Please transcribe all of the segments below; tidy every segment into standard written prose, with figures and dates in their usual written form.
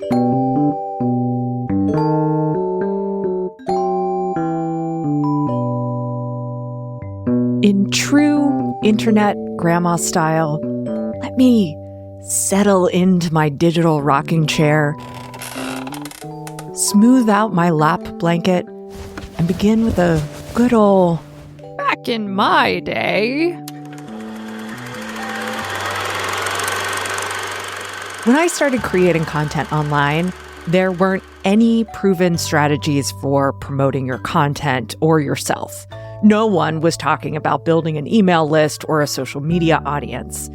In true internet grandma style, let me settle into my digital rocking chair, smooth out my lap blanket, and begin with a good old back in my day. When I started creating content online, there weren't any proven strategies for promoting your content or yourself. No one was talking about building an email list or a social media audience.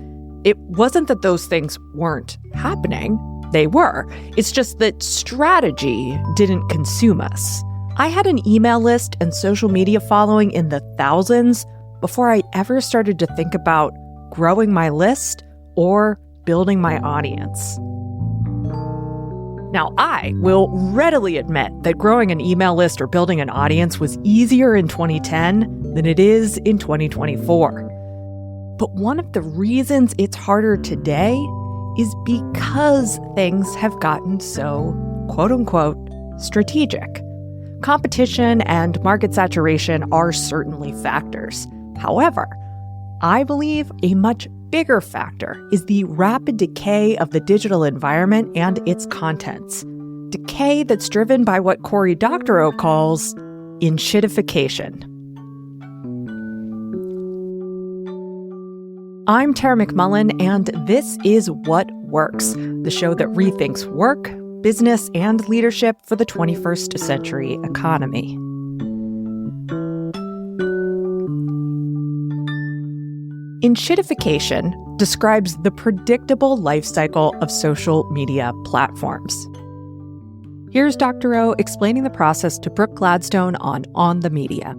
It wasn't that those things weren't happening. They were. It's just that strategy didn't consume us. I had an email list and social media following in the thousands before I ever started to think about growing my list or building my audience. Now, I will readily admit that growing an email list or building an audience was easier in 2010 than it is in 2024. But one of the reasons it's harder today is because things have gotten so, quote-unquote, strategic. Competition and market saturation are certainly factors. However, I believe a much bigger factor is the rapid decay of the digital environment and its contents. Decay that's driven by what Cory Doctorow calls Enshittification. I'm Tara McMullen, and this is What Works, the show that rethinks work, business, and leadership for the 21st century economy. Enshittification describes the predictable life cycle of social media platforms. Here's Doctorow explaining the process to Brooke Gladstone on the Media.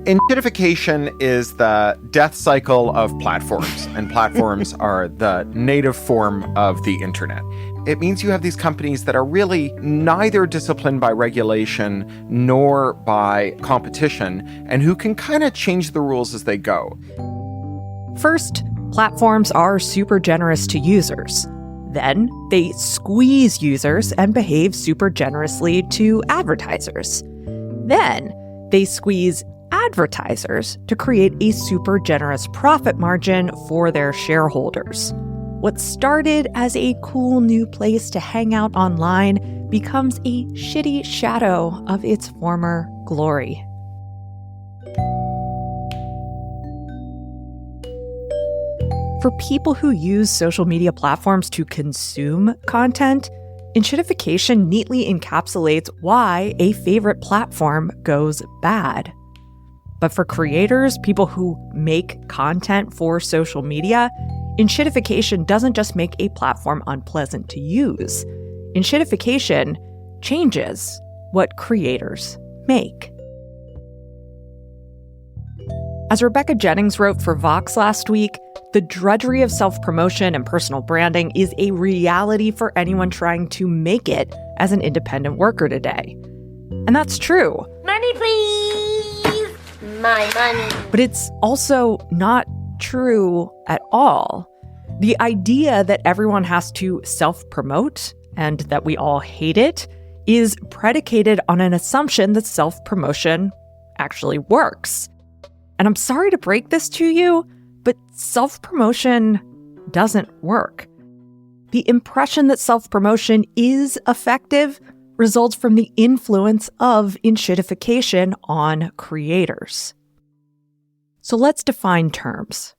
Enshittification is the death cycle of platforms, and platforms are the native form of the internet. It means you have these companies that are really neither disciplined by regulation nor by competition, and who can kind of change the rules as they go. First, platforms are super generous to users. Then, they squeeze users and behave super generously to advertisers. Then, they squeeze advertisers to create a super generous profit margin for their shareholders. What started as a cool new place to hang out online becomes a shitty shadow of its former glory. For people who use social media platforms to consume content, enshittification neatly encapsulates why a favorite platform goes bad. But for creators, people who make content for social media, enshittification doesn't just make a platform unpleasant to use. Enshittification changes what creators make. As Rebecca Jennings wrote for Vox last week, the drudgery of self-promotion and personal branding is a reality for anyone trying to make it as an independent worker today. And that's true. Money, please! My money. But it's also not true at all. The idea that everyone has to self-promote and that we all hate it is predicated on an assumption that self-promotion actually works. And I'm sorry to break this to you, but self-promotion doesn't work. The impression that self-promotion is effective results from the influence of enshittification on creators. So let's define terms.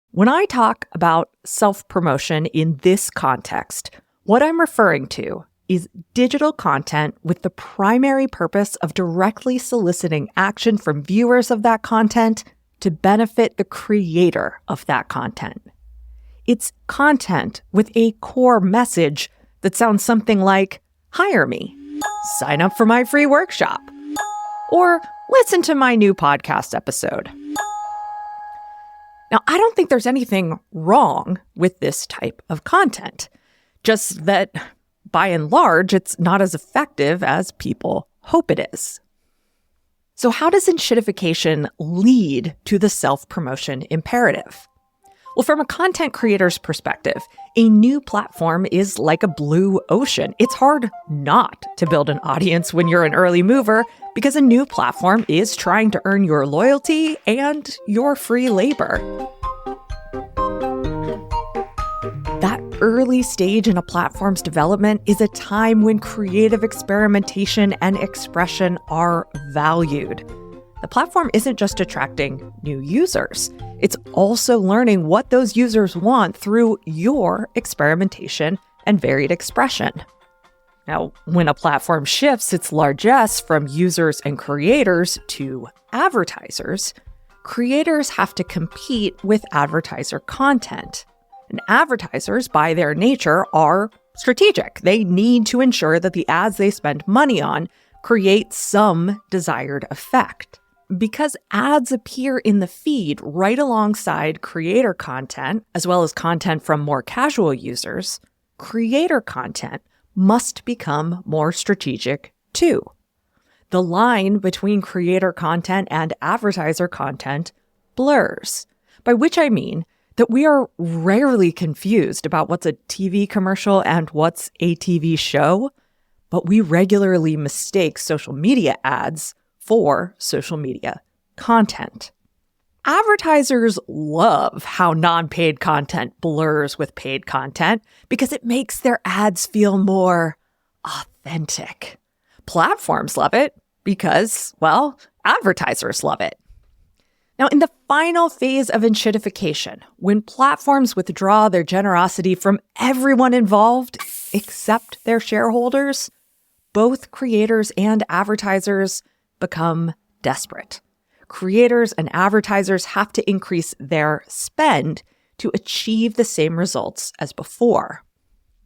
When I talk about self-promotion in this context, what I'm referring to is digital content with the primary purpose of directly soliciting action from viewers of that content to benefit the creator of that content. It's content with a core message that sounds something like, hire me, sign up for my free workshop, or listen to my new podcast episode. Now, I don't think there's anything wrong with this type of content, just that by and large, it's not as effective as people hope it is. So how does enshittification lead to the self-promotion imperative? Well, from a content creator's perspective, a new platform is like a blue ocean. It's hard not to build an audience when you're an early mover because a new platform is trying to earn your loyalty and your free labor. That early stage in a platform's development is a time when creative experimentation and expression are valued. The platform isn't just attracting new users, it's also learning what those users want through your experimentation and varied expression. Now, when a platform shifts its largesse from users and creators to advertisers, creators have to compete with advertiser content. And advertisers, by their nature, are strategic. They need to ensure that the ads they spend money on create some desired effect. Because ads appear in the feed right alongside creator content, as well as content from more casual users, creator content must become more strategic too. The line between creator content and advertiser content blurs, by which I mean that we are rarely confused about what's a TV commercial and what's a TV show, but we regularly mistake social media ads for social media content. Advertisers love how non-paid content blurs with paid content because it makes their ads feel more authentic. Platforms love it because, well, advertisers love it. Now, in the final phase of enshittification, when platforms withdraw their generosity from everyone involved except their shareholders, both creators and advertisers become desperate. Creators and advertisers have to increase their spend to achieve the same results as before.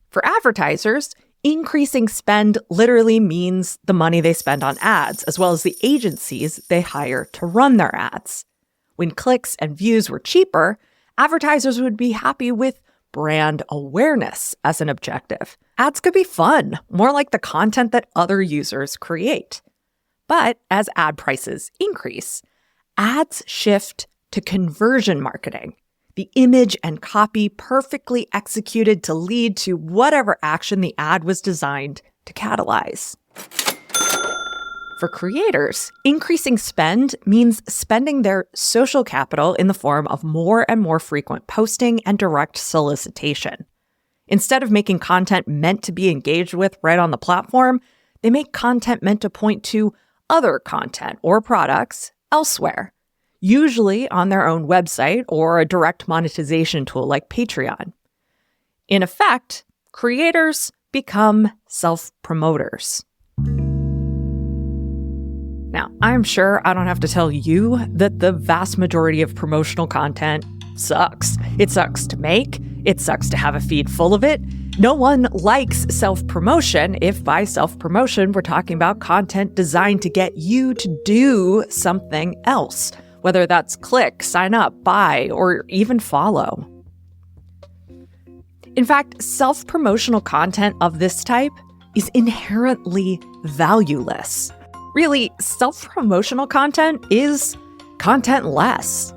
For advertisers, increasing spend literally means the money they spend on ads, as well as the agencies they hire to run their ads. When clicks and views were cheaper, advertisers would be happy with brand awareness as an objective. Ads could be fun, more like the content that other users create. But as ad prices increase, ads shift to conversion marketing, the image and copy perfectly executed to lead to whatever action the ad was designed to catalyze. For creators, increasing spend means spending their social capital in the form of more and more frequent posting and direct solicitation. Instead of making content meant to be engaged with right on the platform, they make content meant to point to other content or products elsewhere, usually on their own website or a direct monetization tool like Patreon. In effect, creators become self-promoters. Now, I'm sure I don't have to tell you that the vast majority of promotional content sucks. It sucks to make. It sucks to have a feed full of it. No one likes self-promotion if by self-promotion we're talking about content designed to get you to do something else, whether that's click, sign up, buy, or even follow. In fact, self-promotional content of this type is inherently valueless. Really, self-promotional content is content-less.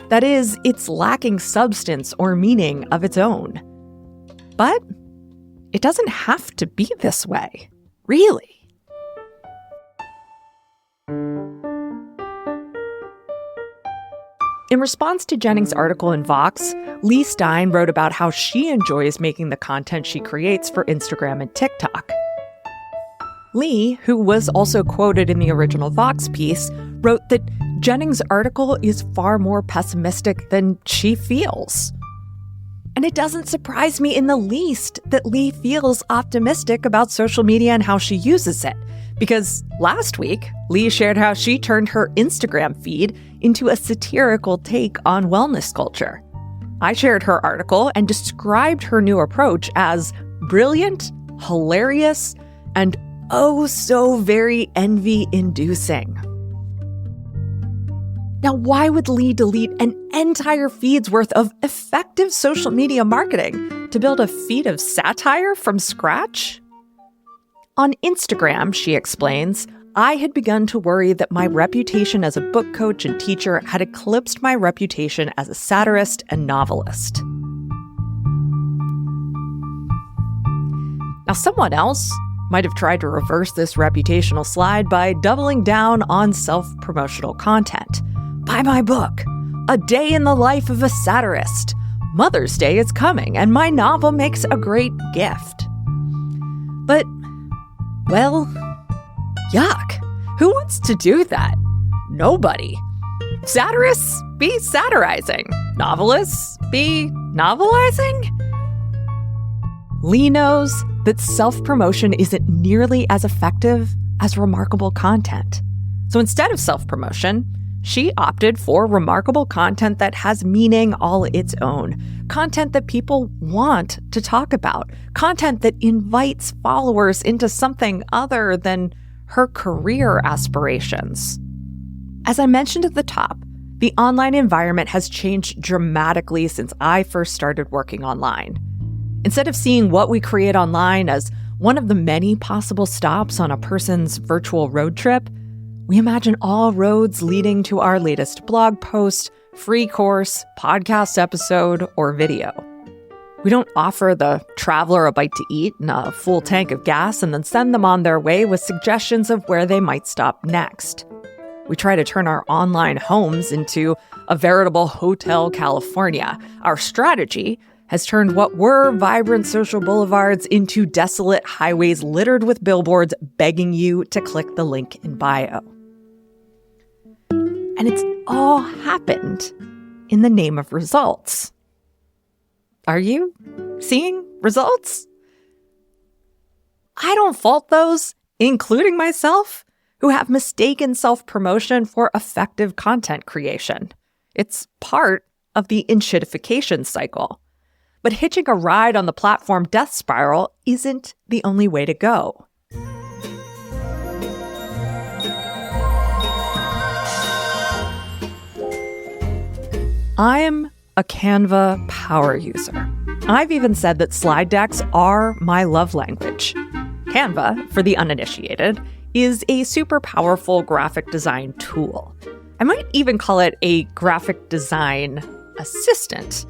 That is, it's lacking substance or meaning of its own. But it doesn't have to be this way, really. In response to Jennings' article in Vox, Stein wrote about how she enjoys making the content she creates for Instagram and TikTok. Lee, who was also quoted in the original Vox piece, wrote that Jennings' article is far more pessimistic than she feels. And it doesn't surprise me in the least that Lee feels optimistic about social media and how she uses it, because last week, Lee shared how she turned her Instagram feed into a satirical take on wellness culture. I shared her article and described her new approach as brilliant, hilarious, and oh so very envy-inducing. Now, why would Lee delete an entire feed's worth of effective social media marketing to build a feed of satire from scratch? On Instagram, she explains, I had begun to worry that my reputation as a book coach and teacher had eclipsed my reputation as a satirist and novelist. Now, someone else might have tried to reverse this reputational slide by doubling down on self-promotional content. Buy my book, A Day in the Life of a Satirist. Mother's Day is coming, and my novel makes a great gift. But, well, yuck. Who wants to do that? Nobody. Satirists be satirizing. Novelists be novelizing? Lee knows that self-promotion isn't nearly as effective as remarkable content. So instead of self-promotion, she opted for remarkable content that has meaning all its own, content that people want to talk about, content that invites followers into something other than her career aspirations. As I mentioned at the top, the online environment has changed dramatically since I first started working online. Instead of seeing what we create online as one of the many possible stops on a person's virtual road trip, we imagine all roads leading to our latest blog post, free course, podcast episode, or video. We don't offer the traveler a bite to eat and a full tank of gas and then send them on their way with suggestions of where they might stop next. We try to turn our online homes into a veritable Hotel California. Our strategy has turned what were vibrant social boulevards into desolate highways littered with billboards begging you to click the link in bio. And it's all happened in the name of results. Are you seeing results? I don't fault those, including myself, who have mistaken self-promotion for effective content creation. It's part of the Enshittification cycle. But hitching a ride on the platform death spiral isn't the only way to go. I'm a Canva power user. I've even said that slide decks are my love language. Canva, for the uninitiated, is a super powerful graphic design tool. I might even call it a graphic design assistant.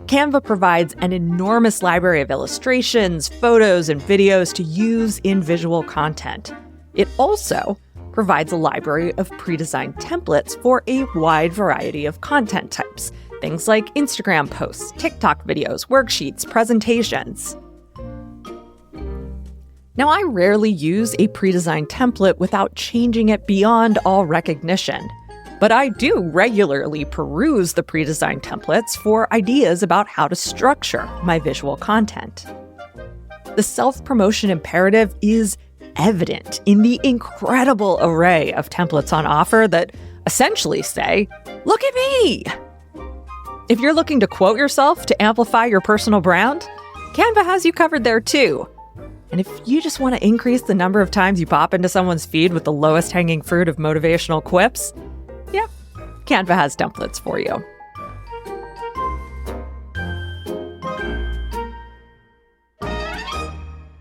Canva provides an enormous library of illustrations, photos, and videos to use in visual content. It also provides a library of pre-designed templates for a wide variety of content types, things like Instagram posts, TikTok videos, worksheets, presentations. Now, I rarely use a pre-designed template without changing it beyond all recognition. But I do regularly peruse the pre-designed templates for ideas about how to structure my visual content. The self-promotion imperative is evident in the incredible array of templates on offer that essentially say, "Look at me!" If you're looking to quote yourself to amplify your personal brand, Canva has you covered there too. And if you just want to increase the number of times you pop into someone's feed with the lowest hanging fruit of motivational quips, yep, Canva has templates for you.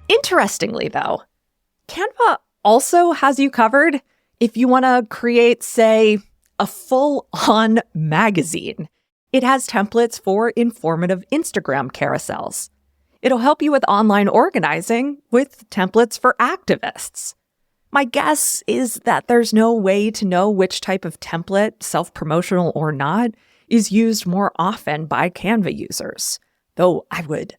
Interestingly, though, Canva also has you covered if you want to create, say, a full-on magazine. It has templates for informative Instagram carousels. It'll help you with online organizing with templates for activists. My guess is that there's no way to know which type of template, self-promotional or not, is used more often by Canva users, though I would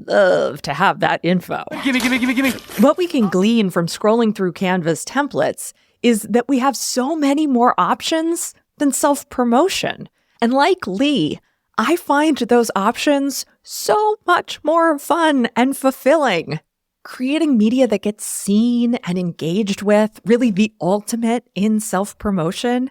love to have that info. Gimme. What we can glean from scrolling through Canva's templates is that we have so many more options than self-promotion. And like Lee, I find those options so much more fun and fulfilling. Creating media that gets seen and engaged with, really the ultimate in self-promotion,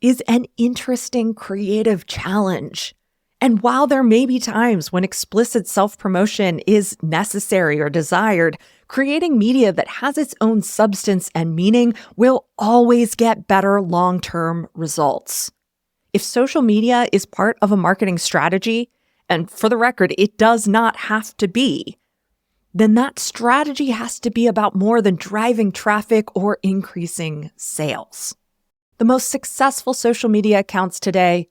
is an interesting creative challenge. And while there may be times when explicit self-promotion is necessary or desired, creating media that has its own substance and meaning will always get better long-term results. If social media is part of a marketing strategy, and for the record, it does not have to be, then that strategy has to be about more than driving traffic or increasing sales. The most successful social media accounts today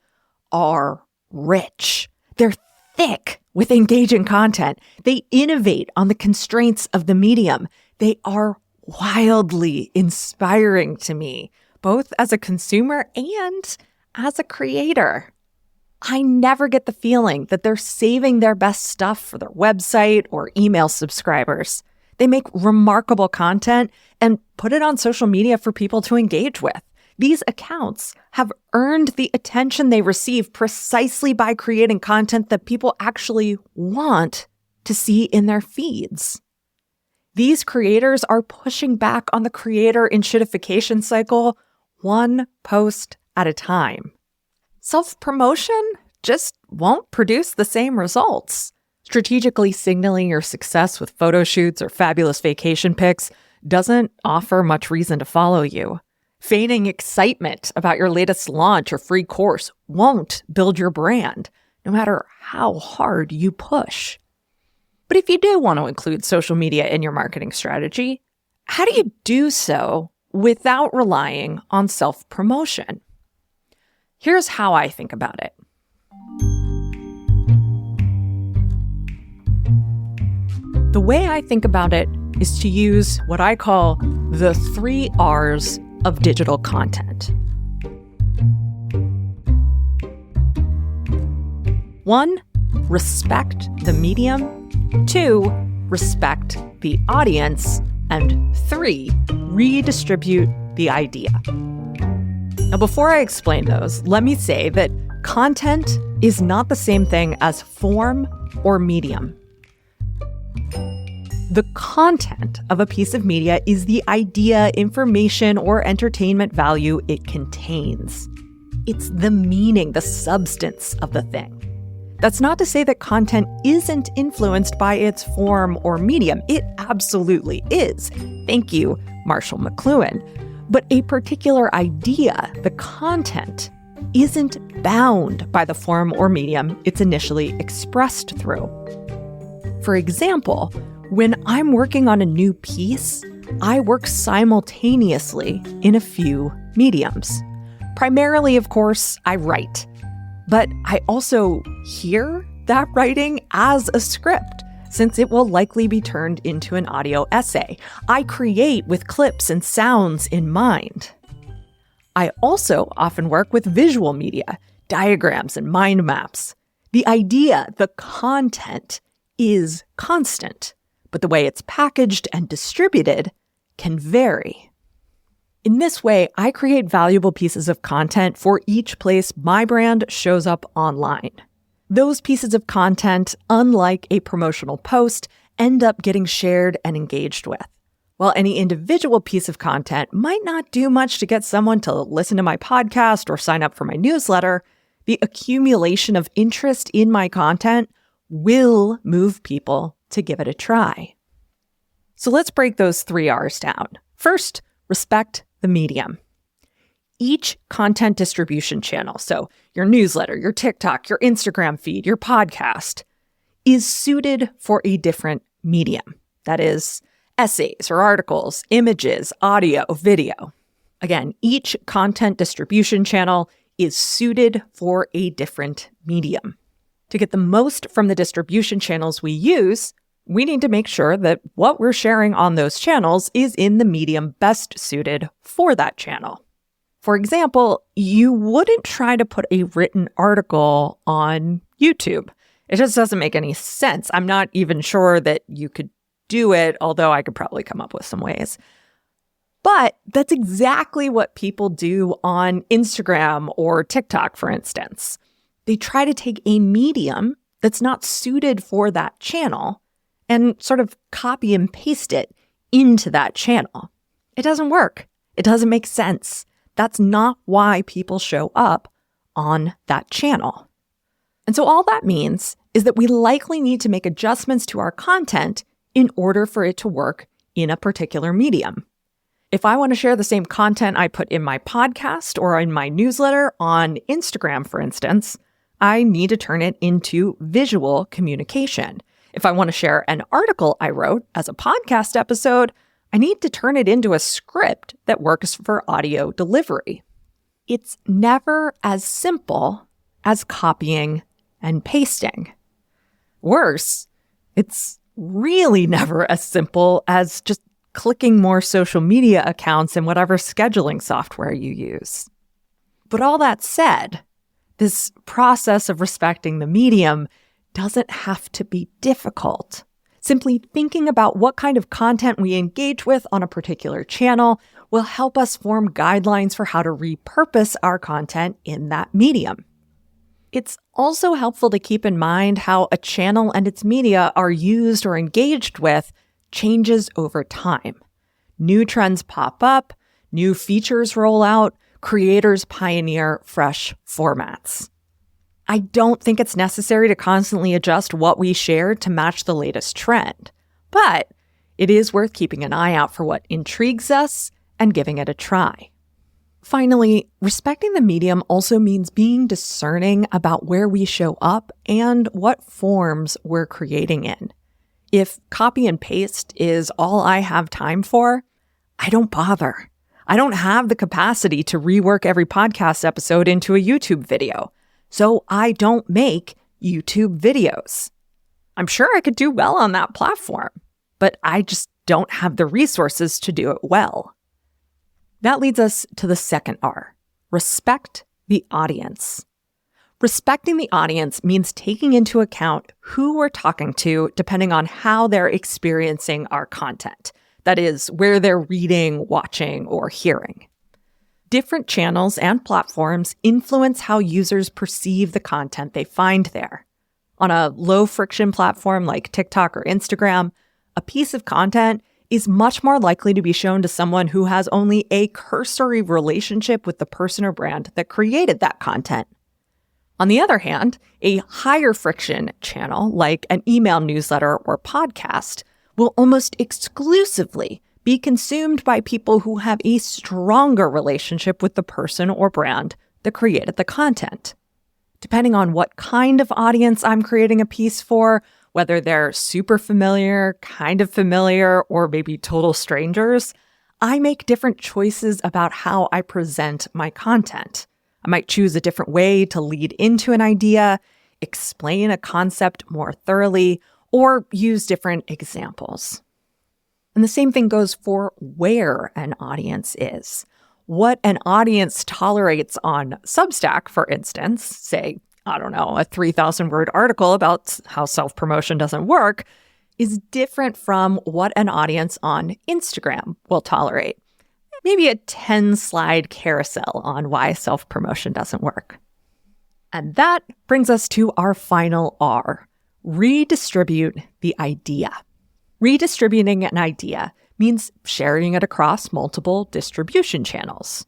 are rich. They're thick with engaging content. They innovate on the constraints of the medium. They are wildly inspiring to me, both as a consumer and as a creator. I never get the feeling that they're saving their best stuff for their website or email subscribers. They make remarkable content and put it on social media for people to engage with. These accounts have earned the attention they receive precisely by creating content that people actually want to see in their feeds. These creators are pushing back on the creator enshittification cycle one post at a time. Self-promotion just won't produce the same results. Strategically signaling your success with photo shoots or fabulous vacation pics doesn't offer much reason to follow you. Feigning excitement about your latest launch or free course won't build your brand, no matter how hard you push. But if you do want to include social media in your marketing strategy, how do you do so without relying on self-promotion? Here's how I think about it. The way I think about it is to use what I call the 3 R's of digital content. 1, respect the medium. 2, respect the audience. And 3, redistribute the idea. Now, before I explain those, let me say that content is not the same thing as form or medium. The content of a piece of media is the idea, information, or entertainment value it contains. It's the meaning, the substance of the thing. That's not to say that content isn't influenced by its form or medium. It absolutely is. Thank you, Marshall McLuhan. But a particular idea, the content, isn't bound by the form or medium it's initially expressed through. For example, when I'm working on a new piece, I work simultaneously in a few mediums. Primarily, of course, I write. But I also hear that writing as a script, since it will likely be turned into an audio essay. I create with clips and sounds in mind. I also often work with visual media, diagrams and mind maps. The idea, the content, is constant, but the way it's packaged and distributed can vary. In this way, I create valuable pieces of content for each place my brand shows up online. Those pieces of content, unlike a promotional post, end up getting shared and engaged with. While any individual piece of content might not do much to get someone to listen to my podcast or sign up for my newsletter, the accumulation of interest in my content will move people to give it a try. So let's break those 3 R's down. First, respect the medium. Each content distribution channel, so your newsletter, your TikTok, your Instagram feed, your podcast, is suited for a different medium. That is, essays or articles, images, audio, video. Again, each content distribution channel is suited for a different medium. To get the most from the distribution channels we use, we need to make sure that what we're sharing on those channels is in the medium best suited for that channel. For example, you wouldn't try to put a written article on YouTube. It just doesn't make any sense. I'm not even sure that you could do it, although I could probably come up with some ways. But that's exactly what people do on Instagram or TikTok, for instance. They try to take a medium that's not suited for that channel and sort of copy and paste it into that channel. It doesn't work. It doesn't make sense. That's not why people show up on that channel. And so all that means is that we likely need to make adjustments to our content in order for it to work in a particular medium. If I want to share the same content I put in my podcast or in my newsletter on Instagram, for instance, I need to turn it into visual communication. If I want to share an article I wrote as a podcast episode, I need to turn it into a script that works for audio delivery. It's never as simple as copying and pasting. Worse, it's really never as simple as just clicking more social media accounts in whatever scheduling software you use. But all that said, this process of respecting the medium doesn't have to be difficult. Simply thinking about what kind of content we engage with on a particular channel will help us form guidelines for how to repurpose our content in that medium. It's also helpful to keep in mind how a channel and its media are used or engaged with changes over time. New trends pop up, new features roll out, creators pioneer fresh formats. I don't think it's necessary to constantly adjust what we share to match the latest trend, but it is worth keeping an eye out for what intrigues us and giving it a try. Finally, respecting the medium also means being discerning about where we show up and what forms we're creating in. If copy and paste is all I have time for, I don't bother. I don't have the capacity to rework every podcast episode into a YouTube video, so I don't make YouTube videos. I'm sure I could do well on that platform, but I just don't have the resources to do it well. That leads us to the second R, respect the audience. Respecting the audience means taking into account who we're talking to depending on how they're experiencing our content. That is, where they're reading, watching, or hearing. Different channels and platforms influence how users perceive the content they find there. On a low-friction platform like TikTok or Instagram, a piece of content is much more likely to be shown to someone who has only a cursory relationship with the person or brand that created that content. On the other hand, a higher friction channel like an email newsletter or podcast will almost exclusively be consumed by people who have a stronger relationship with the person or brand that created the content. Depending on what kind of audience I'm creating a piece for, whether they're super familiar, kind of familiar, or maybe total strangers, I make different choices about how I present my content. I might choose a different way to lead into an idea, explain a concept more thoroughly, or use different examples. And the same thing goes for where an audience is. What an audience tolerates on Substack, for instance, say, I don't know, a 3,000-word article about how self-promotion doesn't work, is different from what an audience on Instagram will tolerate. Maybe a 10-slide carousel on why self-promotion doesn't work. And that brings us to our final R, redistribute the idea. Redistributing an idea means sharing it across multiple distribution channels.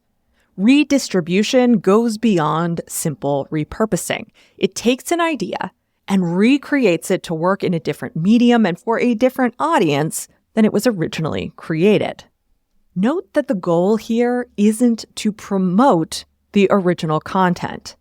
Redistribution goes beyond simple repurposing. It takes an idea and recreates it to work in a different medium and for a different audience than it was originally created. Note that the goal here isn't to promote the original content.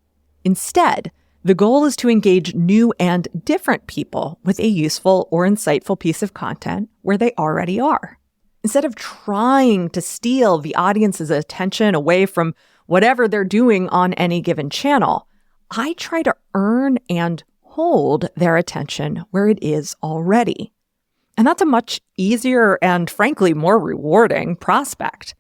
Instead, the goal is to engage new and different people with a useful or insightful piece of content where they already are. Instead of trying to steal the audience's attention away from whatever they're doing on any given channel, I try to earn and hold their attention where it is already. And that's a much easier and, frankly, more rewarding prospect.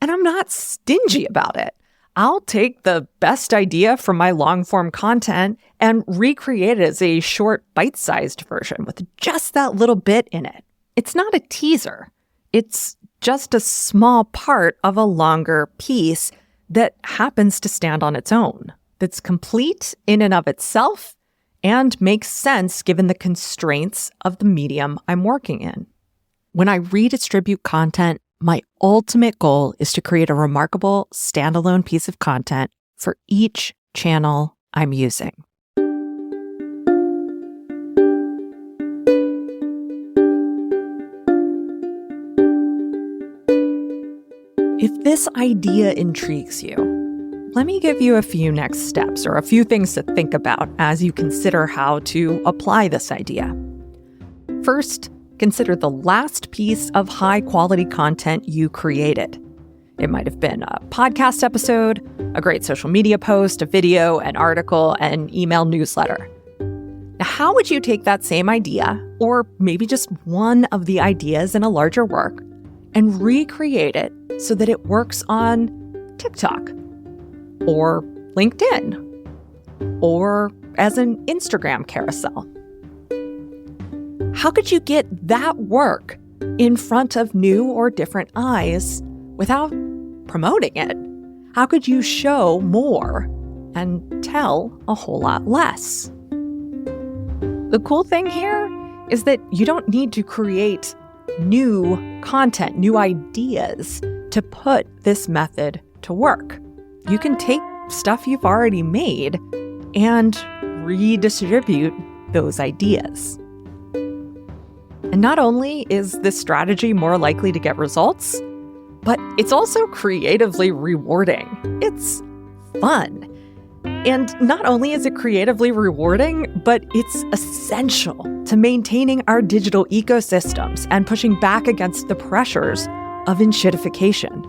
And I'm not stingy about it. I'll take the best idea from my long-form content and recreate it as a short, bite-sized version with just that little bit in it. It's not a teaser. It's just a small part of a longer piece that happens to stand on its own, that's complete in and of itself and makes sense given the constraints of the medium I'm working in. When I redistribute content, my ultimate goal is to create a remarkable standalone piece of content for each channel I'm using. If this idea intrigues you, let me give you a few next steps or a few things to think about as you consider how to apply this idea. First, consider the last piece of high-quality content you created. It might have been a podcast episode, a great social media post, a video, an article, an email newsletter. Now, how would you take that same idea, or maybe just one of the ideas in a larger work, and recreate it so that it works on TikTok, or LinkedIn, or as an Instagram carousel? How could you get that work in front of new or different eyes without promoting it? How could you show more and tell a whole lot less? The cool thing here is that you don't need to create new content, new ideas to put this method to work. You can take stuff you've already made and redistribute those ideas. And not only is this strategy more likely to get results, but it's also creatively rewarding. It's fun. And not only is it creatively rewarding, but it's essential to maintaining our digital ecosystems and pushing back against the pressures of enshittification.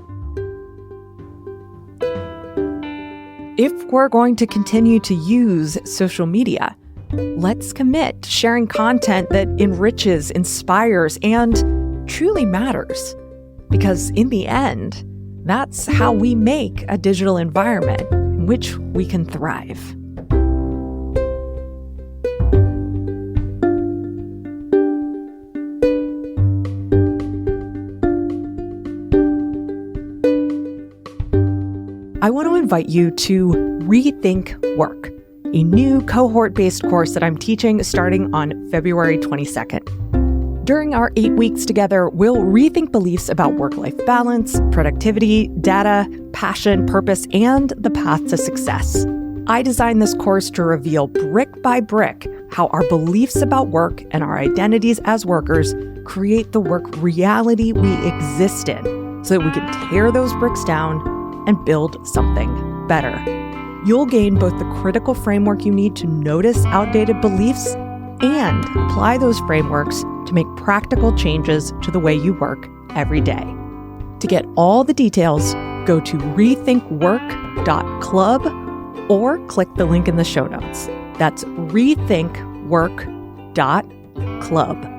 If we're going to continue to use social media, let's commit to sharing content that enriches, inspires, and truly matters. Because in the end, that's how we make a digital environment in which we can thrive. I want to invite you to Rethink Work, a new cohort-based course that I'm teaching starting on February 22nd. During our 8 weeks together, we'll rethink beliefs about work-life balance, productivity, data, passion, purpose, and the path to success. I designed this course to reveal brick by brick how our beliefs about work and our identities as workers create the work reality we exist in, so that we can tear those bricks down and build something better. You'll gain both the critical framework you need to notice outdated beliefs and apply those frameworks to make practical changes to the way you work every day. To get all the details, go to rethinkwork.club or click the link in the show notes. That's rethinkwork.club.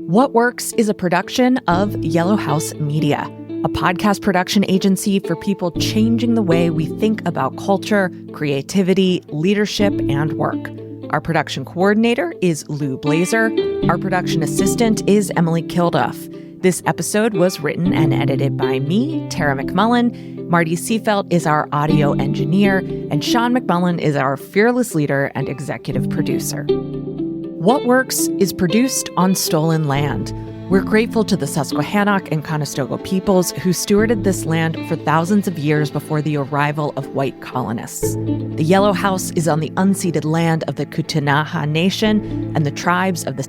What Works is a production of Yellow House Media, a podcast production agency for people changing the way we think about culture, creativity, leadership, and work. Our production coordinator is Lou Blazer. Our production assistant is Emily Kilduff. This episode was written and edited by me, Tara McMullen. Marty Seafelt is our audio engineer, and Sean McMullen is our fearless leader and executive producer. What Works is produced on stolen land. We're grateful to the Susquehannock and Conestoga peoples who stewarded this land for thousands of years before the arrival of white colonists. The Yellow House is on the unceded land of the Ktunaxa Nation and the tribes of the